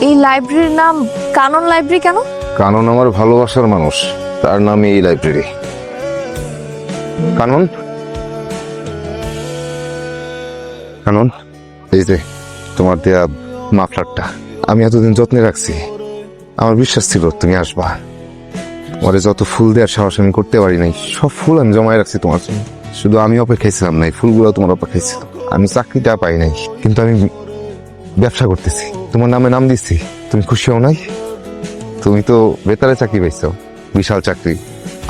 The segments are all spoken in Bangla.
এই লাইব্রেরির নাম কানন লাইব্রেরি কেন? কানন আমার ভালোবাসার মানুষ, তার নামে এই লাইব্রেরি। কানন, কানন, এই যে তোমার দেয়া মাফলারটা আমি এতদিন যত্নে রাখছি। আমার বিশ্বাস ছিল তুমি আসবা। তোমার যত ফুল দেওয়ার সাহস আমি করতে পারি নাই, সব ফুল আমি জমায় রাখছি তোমার জন্য। শুধু আমি অপেক্ষায় ছিলাম না, এই ফুলগুলো তোমার অপেক্ষায় ছিল। আমি চাকরিটা পাই নাই, কিন্তু আমি ব্যবসা করতেছি, তোমার নামে নাম দিচ্ছি। তুমি খুশি হও নাই? তুমি তো বেতারে চাকরি পাইছো, বিশাল চাকরি।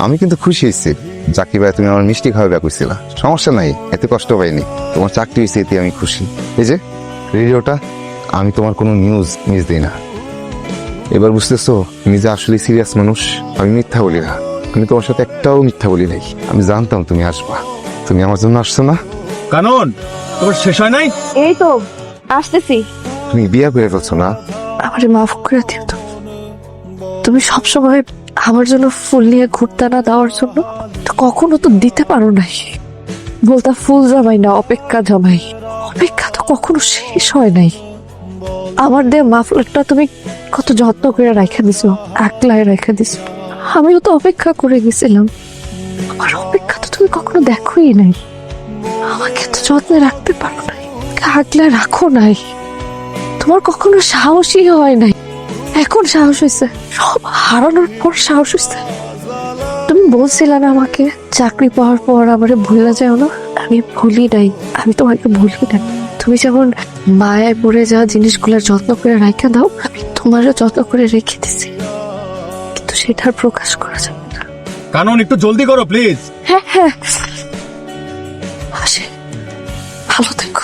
আমি কিন্তু খুশি হয়েছি চাকরি পাই। তুমি আমার মিষ্টি খাওয়া কইছিল, সমস্যা নাই, এতে কষ্ট পাইনি। তোমার চাকরি হয়েছে, এতে আমি খুশি। এই যে রেডিওটা, আমি তোমার কোনো নিউজ মিস দিই না। এবার বুঝতেছো তুমি যে আসলে সিরিয়াস মানুষ। আমি মিথ্যা বলি না, আমি তোমার সাথে একটাও মিথ্যা বলি নাই। আমি জানতাম তুমি আসবা, তুমি আমার জন্য আসছো না? কানন, তোমার শেষ হয় নাই? এই তো আসতেছি। তুমি বিয়ে করে ফেলছো না? আমারে মাফ করে দিও তো। তুমি সবসময় আমার জন্য ফুল নিয়ে ঘুরতে না দেওয়ার জন্য তো কখনো তো দিতে পারো নাই। বলতা ফুল জমাই না, অপেক্ষা জমাই। অপেক্ষা তো কখনো শেষ হয় নাই। আমার দিয়ে মাফলারটা তুমি কত যত্ন করে রেখে দিছো, একলায় রেখে দিছো। আমিও তো অপেক্ষা করে গেছিলাম। আমার অপেক্ষা তো তুমি কখনো দেখোই নাই। আমাকে তো যত্নে রাখতে পারো নাই, আগলে রাখো নাই। তোমার কখনো সাহসই হয় নাই, এখন সাহস হয়েছে। সব হারানোর পর সাহস হয়েছে। তুমি বলছিলে না আমাকে চাকরি পাওয়ার পর আমারে ভুলে যাও না। আমি ভুলি নাই, আমি তোমাকে ভুলি নাই। তুমি যেমন মায়ায় পড়ে যাওয়া জিনিসগুলোর যত্ন করে রেখে দাও, আমি তোমারও যত্ন করে রেখে দিছি, কিন্তু সেটার প্রকাশ করা যাবে না। কানন, একটু জলদি করো প্লিজ। হ্যাঁ হ্যাঁ, আসে, ভালো থেকো।